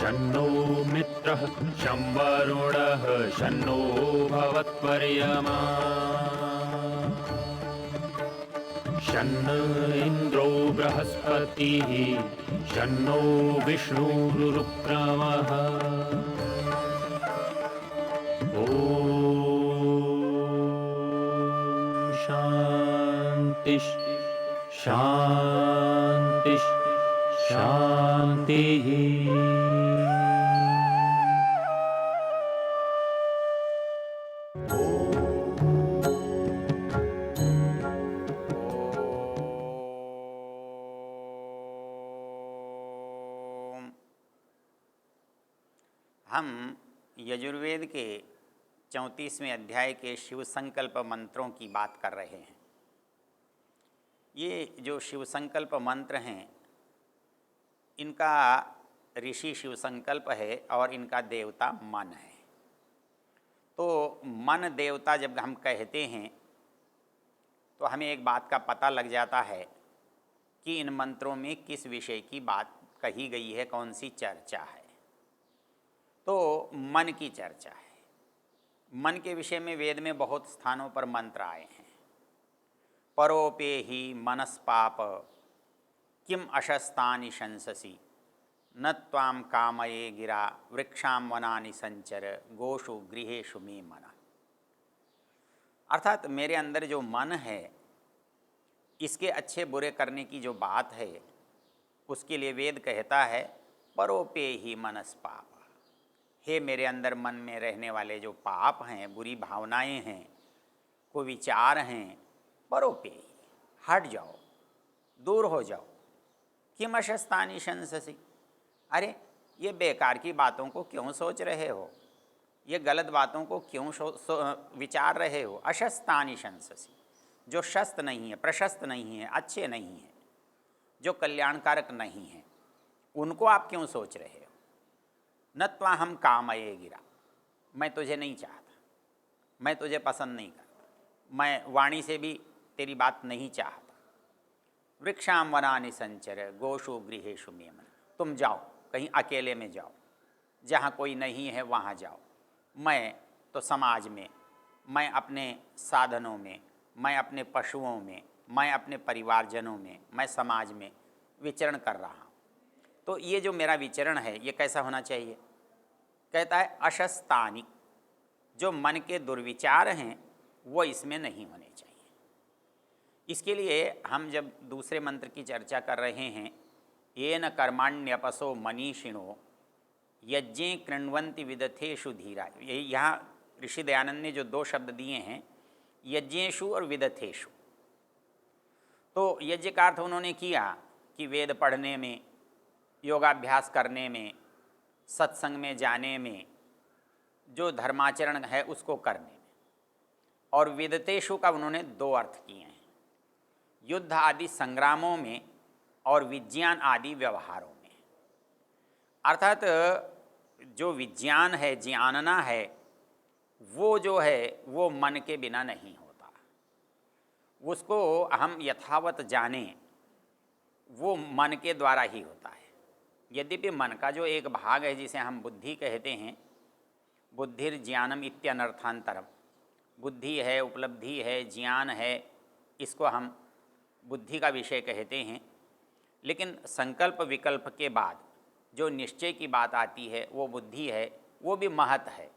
शन्नो मित्रः शं वरुणः शन्नो भवत्वर्यमा शन्न इन्द्रो बृहस्पतिः शन्नो विष्णुरुक्रमः ॐ शान्तिः शान्तिः शान्तिः। हम यजुर्वेद के 34वें अध्याय के शिव संकल्प मंत्रों की बात कर रहे हैं। ये जो शिव संकल्प मंत्र हैं, इनका ऋषि शिव संकल्प है और इनका देवता मन है। तो मन देवता जब हम कहते हैं तो हमें एक बात का पता लग जाता है कि इन मंत्रों में किस विषय की बात कही गई है, कौन सी चर्चा है। तो मन की चर्चा है। मन के विषय में वेद में बहुत स्थानों पर मंत्र आए हैं। परोपे ही मनस्पाप किम अशस्तानि शंससि न त्वाम कामये गिरा वृक्षाम वनानि संचर गोषु गृहेषु मे मन। अर्थात मेरे अंदर जो मन है, इसके अच्छे बुरे करने की जो बात है, उसके लिए वेद कहता है परोपे ही मनस्पाप। हे मेरे अंदर मन में रहने वाले जो पाप हैं, बुरी भावनाएं हैं, कुविचार हैं, परोपे ही हट जाओ, दूर हो जाओ। किम अशस्तानि शंससि, अरे ये बेकार की बातों को क्यों सोच रहे हो, ये गलत बातों को क्यों विचार रहे हो। अशस्तानि शंससि, जो शस्त नहीं है, प्रशस्त नहीं है, अच्छे नहीं हैं, जो कल्याणकारक नहीं हैं, उनको आप क्यों सोच रहे हो। न त्वाहम कामये गिरा, मैं तुझे नहीं चाहता, मैं तुझे पसंद नहीं करता, मैं वाणी से भी तेरी बात नहीं चाहता। वृक्षाम वनानि संचर गोषु गृहेषु मे मन, तुम जाओ कहीं अकेले में जाओ, जहाँ कोई नहीं है वहाँ जाओ। मैं तो समाज में, मैं अपने साधनों में, मैं अपने पशुओं में, मैं अपने परिवारजनों में, मैं समाज में विचरण कर रहा हूँ। तो ये जो मेरा विचरण है, ये कैसा होना चाहिए। कहता है अशस्तानि, जो मन के दुर्विचार हैं वो इसमें नहीं होने चाहिए। इसके लिए हम जब दूसरे मंत्र की चर्चा कर रहे हैं, येन कर्माण्यपसो मनीषिणो यज्ञे कृण्वन्ति विदथेषु धीरा, यही यहाँ ऋषि दयानंद ने जो दो शब्द दिए हैं, यज्ञेषु और विदथेषु। तो यज्ञ का अर्थ उन्होंने किया कि वेद पढ़ने में, योगाभ्यास करने में, सत्संग में जाने में, जो धर्माचरण है उसको करने में। और विदतेषु का उन्होंने दो अर्थ किए हैं, युद्ध आदि संग्रामों में और विज्ञान आदि व्यवहारों में। अर्थात जो विज्ञान है, जानना है, वो जो है वो मन के बिना नहीं होता। उसको हम यथावत जानें, वो मन के द्वारा ही होता है। यद्यपि मन का जो एक भाग है जिसे हम बुद्धि कहते हैं, बुद्धिर ज्ञानम इत्यनर्थांतरम, बुद्धि है, उपलब्धि है, ज्ञान है, इसको हम बुद्धि का विषय कहते हैं। लेकिन संकल्प विकल्प के बाद जो निश्चय की बात आती है वो बुद्धि है, वो भी महत है।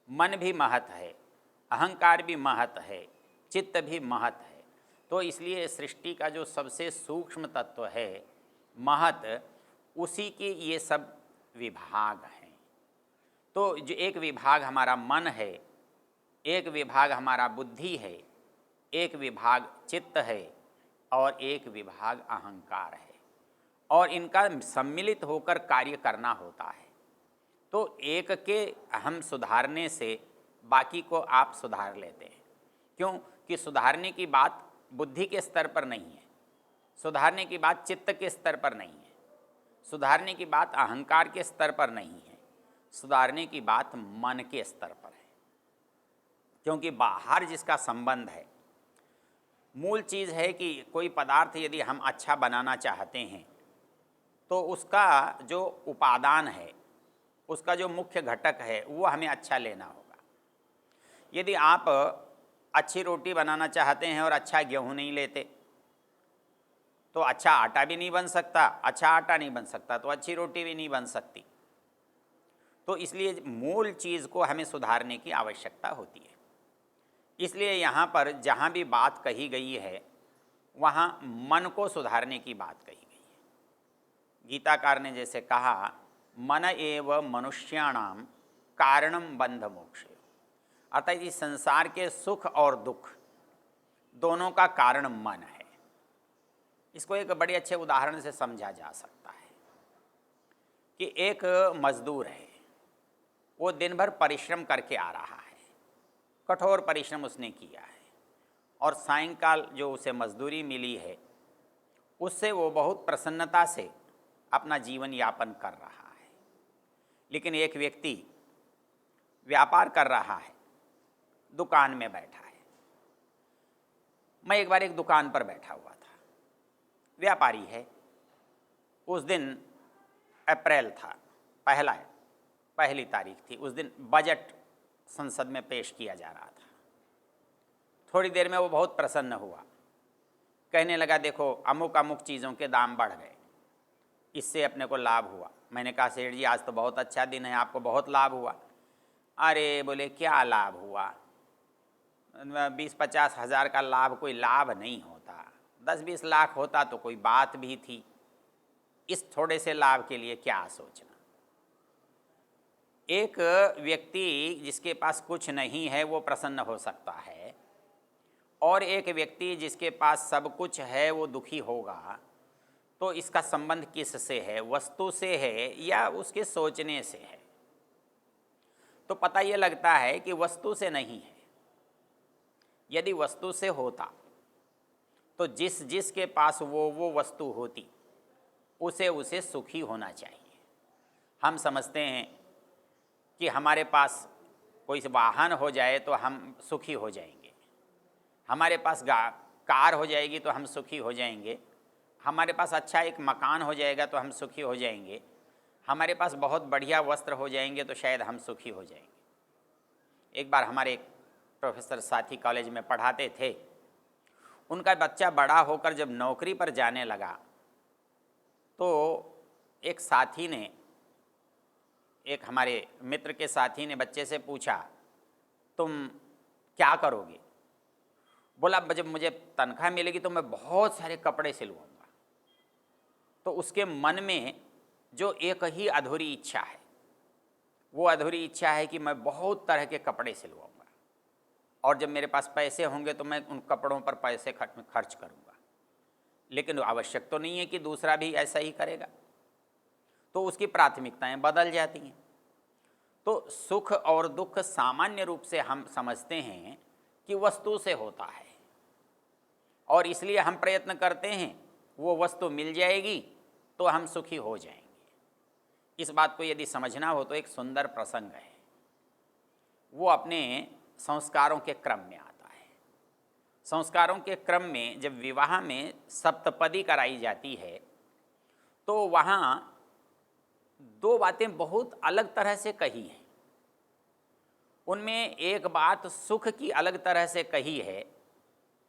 मन भी महत है, अहंकार भी महत है, चित्त भी महत है। तो इसलिए सृष्टि का जो सबसे सूक्ष्म तत्व है महत, उसी के ये सब विभाग हैं। तो जो एक विभाग हमारा मन है, एक विभाग हमारा बुद्धि है, एक विभाग चित्त है और एक विभाग अहंकार है, और इनका सम्मिलित होकर कार्य करना होता है। तो एक के हम सुधारने से बाकी को आप सुधार लेते हैं। क्यों कि सुधारने की बात बुद्धि के स्तर पर नहीं है, सुधारने की बात चित्त के स्तर पर नहीं है, सुधारने की बात अहंकार के स्तर पर नहीं है, सुधारने की बात मन के स्तर पर है। क्योंकि बाहर जिसका संबंध है, मूल चीज़ है कि कोई पदार्थ यदि हम अच्छा बनाना चाहते हैं तो उसका जो उपादान है, उसका जो मुख्य घटक है वो हमें अच्छा लेना होगा। यदि आप अच्छी रोटी बनाना चाहते हैं और अच्छा गेहूँ नहीं लेते तो अच्छा आटा भी नहीं बन सकता, अच्छा आटा नहीं बन सकता तो अच्छी रोटी भी नहीं बन सकती। तो इसलिए मूल चीज़ को हमें सुधारने की आवश्यकता होती है। इसलिए यहाँ पर जहाँ भी बात कही गई है वहाँ मन को सुधारने की बात कही गई है। गीताकार ने जैसे कहा, मन एव मनुष्याणाम कारणम बंध मोक्ष, अतः इस संसार के सुख और दुख दोनों का कारण मन है। इसको एक बड़े अच्छे उदाहरण से समझा जा सकता है कि एक मजदूर है, वो दिन भर परिश्रम करके आ रहा है, कठोर परिश्रम उसने किया है और सायंकाल जो उसे मजदूरी मिली है उससे वो बहुत प्रसन्नता से अपना जीवन यापन कर रहा है। लेकिन एक व्यक्ति व्यापार कर रहा है, दुकान में बैठा है। मैं एक बार एक दुकान पर बैठा हुआ था, व्यापारी है। उस दिन अप्रैल था, पहली तारीख थी। उस दिन बजट संसद में पेश किया जा रहा था। थोड़ी देर में वो बहुत प्रसन्न हुआ, कहने लगा देखो अमुक अमुक चीज़ों के दाम बढ़ गए, इससे अपने को लाभ हुआ। मैंने कहा सेठ जी आज तो बहुत अच्छा दिन है, आपको बहुत लाभ हुआ। अरे बोले क्या लाभ हुआ, 20-50 हज़ार का लाभ कोई लाभ नहीं होता, 10-20 लाख होता तो कोई बात भी थी, इस थोड़े से लाभ के लिए क्या सोचना। एक व्यक्ति जिसके पास कुछ नहीं है वो प्रसन्न हो सकता है, और एक व्यक्ति जिसके पास सब कुछ है वो दुखी होगा। तो इसका संबंध किससे है, वस्तु से है या उसके सोचने से है? तो पता ये लगता है कि वस्तु से नहीं है। यदि वस्तु से होता तो जिसके पास वो वस्तु होती उसे सुखी होना चाहिए। हम समझते हैं कि हमारे पास कोई वाहन हो जाए तो हम सुखी हो जाएंगे, हमारे पास कार हो जाएगी तो हम सुखी हो जाएंगे, हमारे पास अच्छा एक मकान हो जाएगा तो हम सुखी हो जाएंगे, हमारे पास बहुत बढ़िया वस्त्र हो जाएंगे तो शायद हम सुखी हो जाएंगे। एक बार हमारे एक प्रोफेसर साथी कॉलेज में पढ़ाते थे, उनका बच्चा बड़ा होकर जब नौकरी पर जाने लगा तो एक साथी ने, एक हमारे मित्र के साथी ने बच्चे से पूछा तुम क्या करोगे? बोला जब मुझे तनख्वाह मिलेगी तो मैं बहुत सारे कपड़े सिलवाऊंगा। तो उसके मन में जो एक ही अधूरी इच्छा है, वो अधूरी इच्छा है कि मैं बहुत तरह के कपड़े सिलवाऊंगा और जब मेरे पास पैसे होंगे तो मैं उन कपड़ों पर पैसे खर्च करूंगा। लेकिन आवश्यक तो नहीं है कि दूसरा भी ऐसा ही करेगा, तो उसकी प्राथमिकताएं बदल जाती हैं। तो सुख और दुख सामान्य रूप से हम समझते हैं कि वस्तु से होता है और इसलिए हम प्रयत्न करते हैं वो वस्तु मिल जाएगी तो हम सुखी हो जाएंगे। इस बात को यदि समझना हो तो एक सुंदर प्रसंग है, वो अपने संस्कारों के क्रम में आता है। संस्कारों के क्रम में जब विवाह में सप्तपदी कराई जाती है तो वहाँ दो बातें बहुत अलग तरह से कही हैं। उनमें एक बात सुख की अलग तरह से कही है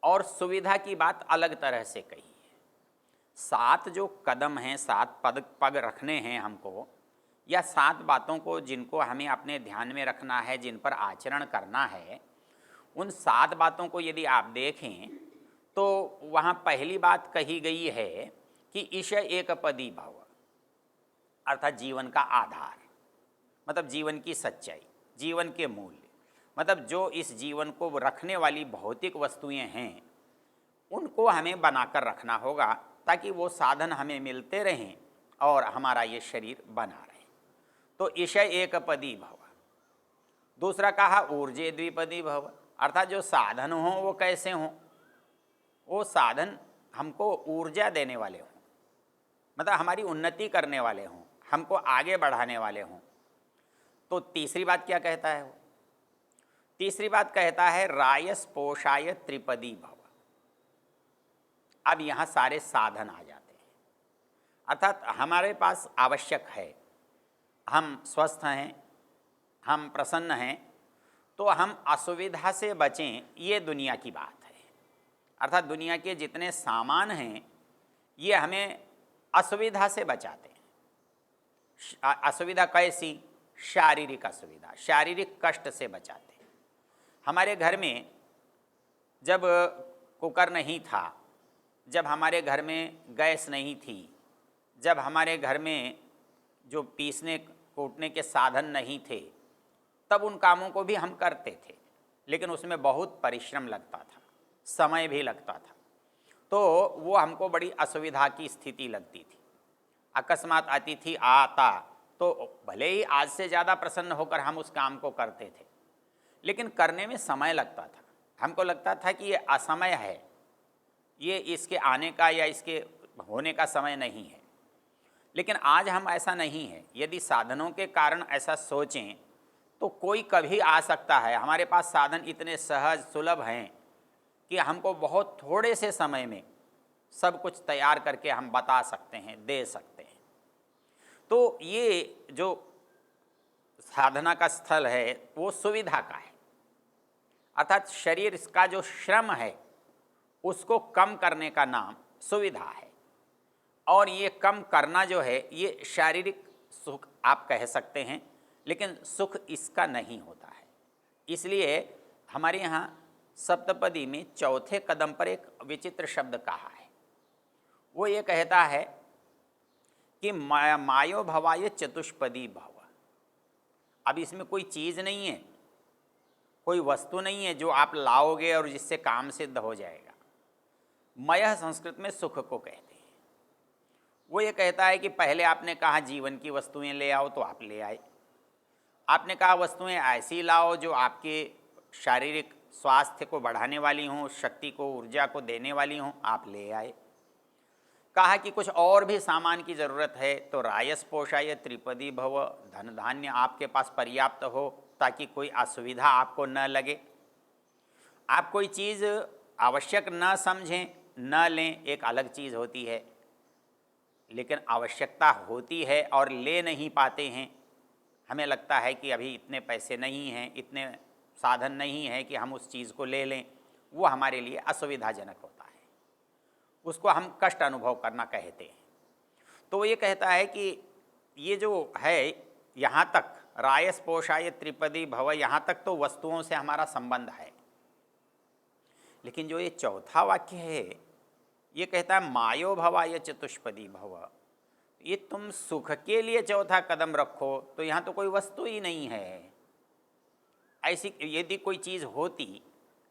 और सुविधा की बात अलग तरह से कही है। 7 जो कदम हैं, 7 पग रखने हैं हमको, या 7 बातों को जिनको हमें अपने ध्यान में रखना है, जिन पर आचरण करना है, उन 7 बातों को यदि आप देखें तो वहाँ पहली बात कही गई है कि ईश एक पदी भव, अर्थात जीवन का आधार, मतलब जीवन की सच्चाई, जीवन के मूल्य, मतलब जो इस जीवन को रखने वाली भौतिक वस्तुएं हैं उनको हमें बनाकर रखना होगा ताकि वो साधन हमें मिलते रहें और हमारा ये शरीर बना रहे। तो ईशय एक पदी भव। दूसरा कहा ऊर्जे द्विपदी भव, अर्थात जो साधन हों वो कैसे हों, वो साधन हमको ऊर्जा देने वाले हों, मतलब हमारी उन्नति करने वाले हों, हमको आगे बढ़ाने वाले हों। तो तीसरी बात क्या कहता है वो? तीसरी बात कहता है रायस पोषाय त्रिपदी भव। अब यहाँ सारे साधन आ जाते हैं, अर्थात हमारे पास आवश्यक है हम स्वस्थ हैं, हम प्रसन्न हैं, तो हम असुविधा से बचें, ये दुनिया की बात है। अर्थात दुनिया के जितने सामान हैं ये हमें असुविधा से बचाते हैं। असुविधा कैसी? शारीरिक असुविधा, शारीरिक कष्ट से बचाते हैं। हमारे घर में जब कुकर नहीं था, जब हमारे घर में गैस नहीं थी, जब हमारे घर में जो पीसने कूटने के साधन नहीं थे, तब उन कामों को भी हम करते थे, लेकिन उसमें बहुत परिश्रम लगता था, समय भी लगता था, तो वो हमको बड़ी असुविधा की स्थिति लगती थी। अकस्मात अतिथि आता तो भले ही आज से ज़्यादा प्रसन्न होकर हम उस काम को करते थे, लेकिन करने में समय लगता था। हमको लगता था कि ये असमय है, ये इसके आने का या इसके होने का समय नहीं है। लेकिन आज हम ऐसा नहीं है। यदि साधनों के कारण ऐसा सोचें तो कोई कभी आ सकता है। हमारे पास साधन इतने सहज सुलभ हैं कि हमको बहुत थोड़े से समय में सब कुछ तैयार करके हम बता सकते हैं, दे सकते हैं। तो ये जो साधना का स्थल है वो सुविधा का है, अर्थात शरीर का जो श्रम है उसको कम करने का नाम सुविधा है। और ये कम करना जो है ये शारीरिक सुख आप कह सकते हैं, लेकिन सुख इसका नहीं होता है। इसलिए हमारे यहाँ सप्तपदी में चौथे कदम पर एक विचित्र शब्द कहा है। वो ये कहता है कि मायो भवाय चतुष्पदी भव। अब इसमें कोई चीज़ नहीं है, कोई वस्तु नहीं है जो आप लाओगे और जिससे काम सिद्ध हो जाएगा। मय संस्कृत में सुख को कहते हैं। वो ये कहता है कि पहले आपने कहा जीवन की वस्तुएं ले आओ तो आप ले आए, आपने कहा वस्तुएं ऐसी लाओ जो आपके शारीरिक स्वास्थ्य को बढ़ाने वाली हों, शक्ति को ऊर्जा को देने वाली हों, आप ले आए। कहा कि कुछ और भी सामान की ज़रूरत है तो रायस पोषाय त्रिपदी भव, धन धान्य आपके पास पर्याप्त हो ताकि कोई असुविधा आपको न लगे। आप कोई चीज़ आवश्यक न समझें, न लें, एक अलग चीज़ होती है, लेकिन आवश्यकता होती है और ले नहीं पाते हैं। हमें लगता है कि अभी इतने पैसे नहीं हैं, इतने साधन नहीं है कि हम उस चीज़ को ले लें, वो हमारे लिए असुविधाजनक होता है, उसको हम कष्ट अनुभव करना कहते हैं। तो ये कहता है कि ये जो है यहाँ तक रायस पोषाय त्रिपदी भव, यहाँ तक तो वस्तुओं से हमारा संबंध है। लेकिन जो ये चौथा वाक्य है ये कहता है मायो भवाय चतुष्पदी भव, ये तुम सुख के लिए चौथा कदम रखो, तो यहाँ तो कोई वस्तु ही नहीं है। ऐसी यदि कोई चीज़ होती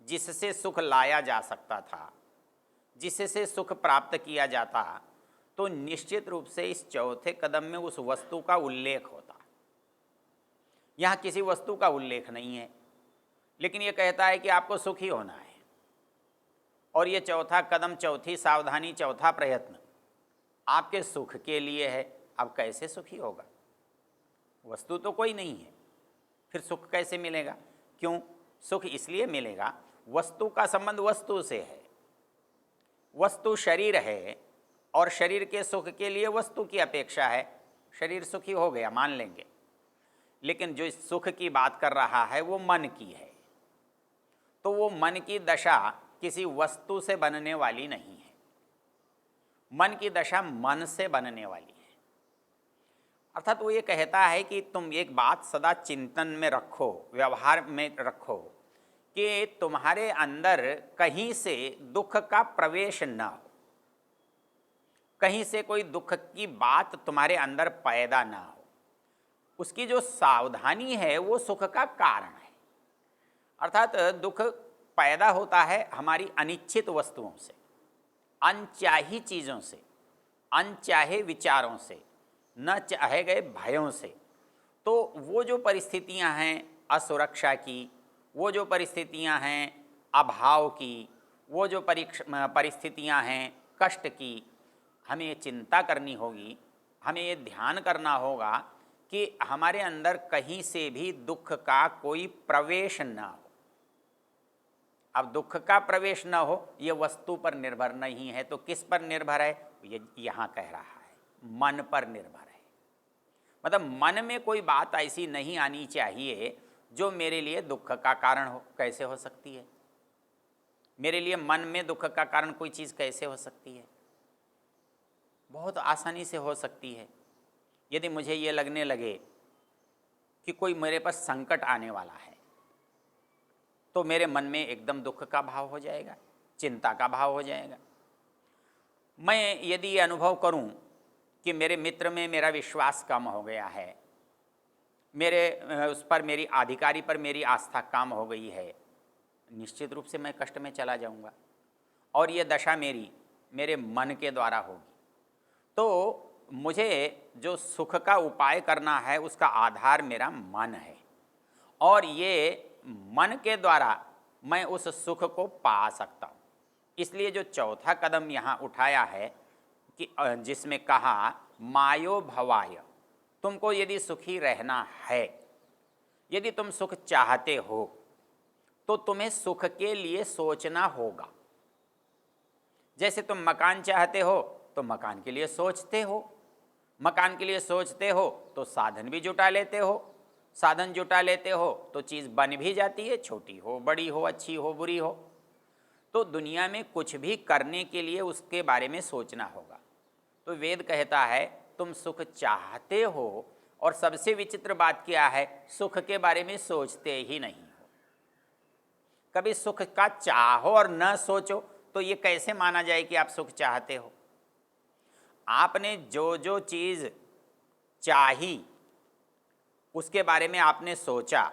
जिससे सुख लाया जा सकता था, जिससे सुख प्राप्त किया जाता, तो निश्चित रूप से इस चौथे कदम में उस वस्तु का उल्लेख होता। यहाँ किसी वस्तु का उल्लेख नहीं है, लेकिन ये कहता है कि आपको सुखी होना है। और ये चौथा कदम, चौथी सावधानी, चौथा प्रयत्न आपके सुख के लिए है। अब कैसे सुखी होगा? वस्तु तो कोई नहीं है, फिर सुख कैसे मिलेगा? क्यों? सुख इसलिए मिलेगा, वस्तु का संबंध वस्तु से है। वस्तु शरीर है और शरीर के सुख के लिए वस्तु की अपेक्षा है। शरीर सुखी हो गया मान लेंगे, लेकिन जो इस सुख की बात कर रहा है वो मन की है। तो वो मन की दशा किसी वस्तु से बनने वाली नहीं है, मन की दशा मन से बनने वाली है। अर्थात वो ये कहता है कि तुम एक बात सदा चिंतन में रखो, व्यवहार में रखो कि तुम्हारे अंदर कहीं से दुख का प्रवेश न हो, कहीं से कोई दुख की बात तुम्हारे अंदर पैदा ना हो। उसकी जो सावधानी है वो सुख का कारण है। अर्थात दुख पैदा होता है हमारी अनिच्छित वस्तुओं से, अनचाही चीज़ों से, अनचाहे विचारों से, न चाहे गए भयों से। तो वो जो परिस्थितियां हैं असुरक्षा की, वो जो परिस्थितियां हैं अभाव की, वो जो परिस्थितियां हैं कष्ट की, हमें ये चिंता करनी होगी, हमें ये ध्यान करना होगा कि हमारे अंदर कहीं से भी दुख का कोई प्रवेश न हो। अब दुख का प्रवेश न हो ये वस्तु पर निर्भर नहीं है, तो किस पर निर्भर है? ये यहाँ कह रहा है मन पर निर्भर है। मतलब मन में कोई बात ऐसी नहीं आनी चाहिए जो मेरे लिए दुख का कारण हो। कैसे हो सकती है? मेरे लिए मन में दुख का कारण कोई चीज़ कैसे हो सकती है? बहुत आसानी से हो सकती है। यदि मुझे ये लगने लगे कि कोई मेरे पर संकट आने वाला है, तो मेरे मन में एकदम दुख का भाव हो जाएगा, चिंता का भाव हो जाएगा। मैं यदि ये अनुभव करूं कि मेरे मित्र में मेरा विश्वास कम हो गया है, उस पर, मेरी अधिकारी पर मेरी आस्था कम हो गई है, निश्चित रूप से मैं कष्ट में चला जाऊंगा। और ये दशा मेरे मन के द्वारा होगी। तो मुझे जो सुख का उपाय करना है उसका आधार मेरा मन है, और ये मन के द्वारा मैं उस सुख को पा सकता हूँ। इसलिए जो चौथा कदम यहाँ उठाया है कि जिसमें कहा मायो भवाय, तुमको यदि सुखी रहना है, यदि तुम सुख चाहते हो, तो तुम्हें सुख के लिए सोचना होगा। जैसे तुम मकान चाहते हो तो मकान के लिए सोचते हो, मकान के लिए सोचते हो तो साधन भी जुटा लेते हो, साधन जुटा लेते हो तो चीज़ बन भी जाती है, छोटी हो बड़ी हो, अच्छी हो बुरी हो। तो दुनिया में कुछ भी करने के लिए उसके बारे में सोचना होगा। तो वेद कहता है तुम सुख चाहते हो, और सबसे विचित्र बात क्या है, सुख के बारे में सोचते ही नहीं हो। कभी सुख का चाहो और न सोचो तो ये कैसे माना जाए कि आप सुख चाहते हो? आपने जो जो चीज़ चाही उसके बारे में आपने सोचा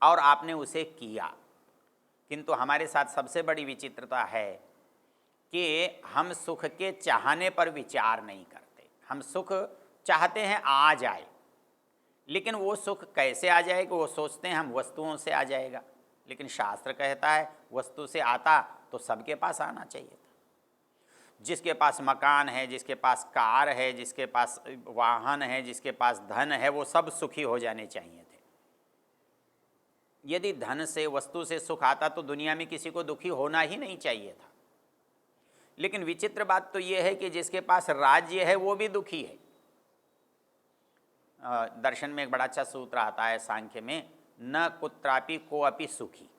और आपने उसे किया, किंतु हमारे साथ सबसे बड़ी विचित्रता है कि हम सुख के चाहने पर विचार नहीं करते। हम सुख चाहते हैं आ जाए, लेकिन वो सुख कैसे आ जाएगा वो सोचते हैं हम वस्तुओं से आ जाएगा, लेकिन शास्त्र कहता है वस्तु से आता तो सबके पास आना चाहिए था। जिसके पास मकान है, जिसके पास कार है, जिसके पास वाहन है, जिसके पास धन है, वो सब सुखी हो जाने चाहिए थे। यदि धन से, वस्तु से सुख आता तो दुनिया में किसी को दुखी होना ही नहीं चाहिए था। लेकिन विचित्र बात तो ये है कि जिसके पास राज्य है वो भी दुखी है। दर्शन में एक बड़ा अच्छा सूत्र आता है सांख्य में, न कुत्रापि को अपि सुखी।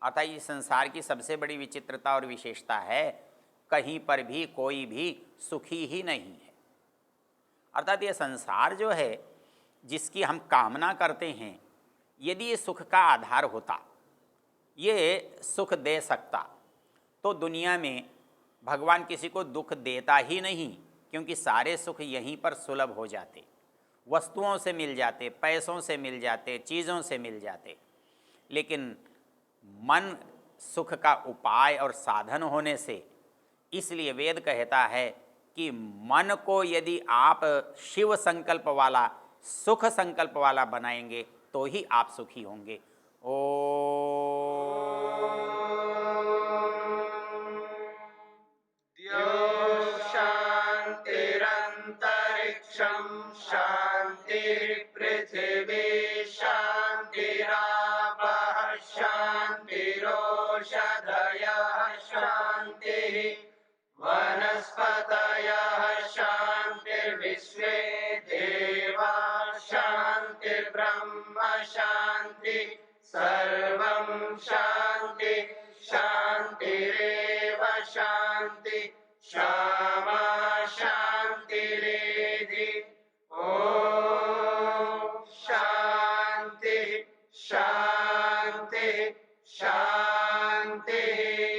अर्थात इस संसार की सबसे बड़ी विचित्रता और विशेषता है, कहीं पर भी कोई भी सुखी ही नहीं है। अर्थात ये संसार जो है जिसकी हम कामना करते हैं, यदि ये सुख का आधार होता, ये सुख दे सकता, तो दुनिया में भगवान किसी को दुख देता ही नहीं, क्योंकि सारे सुख यहीं पर सुलभ हो जाते, वस्तुओं से मिल जाते, पैसों से मिल जाते, चीज़ों से मिल जाते। लेकिन मन सुख का उपाय और साधन होने से, इसलिए वेद कहता है कि मन को यदि आप शिव संकल्प वाला, सुख संकल्प वाला बनाएंगे तो ही आप सुखी होंगे। ओ शान्तिरन्तरिक्षं शान्तिर्पृथिवी शान्तिरापः शान्तिरोषधयः शान्तिः वनस्पतयः शान्तिर्विश्वे देवा शान्तिर्ब्रह्म शान्ति सर्वं शान्ति शान्तिरेव शान्ति क्षमा शान्तिरेधि। ॐ शान्ति शान्ति शान्तिः।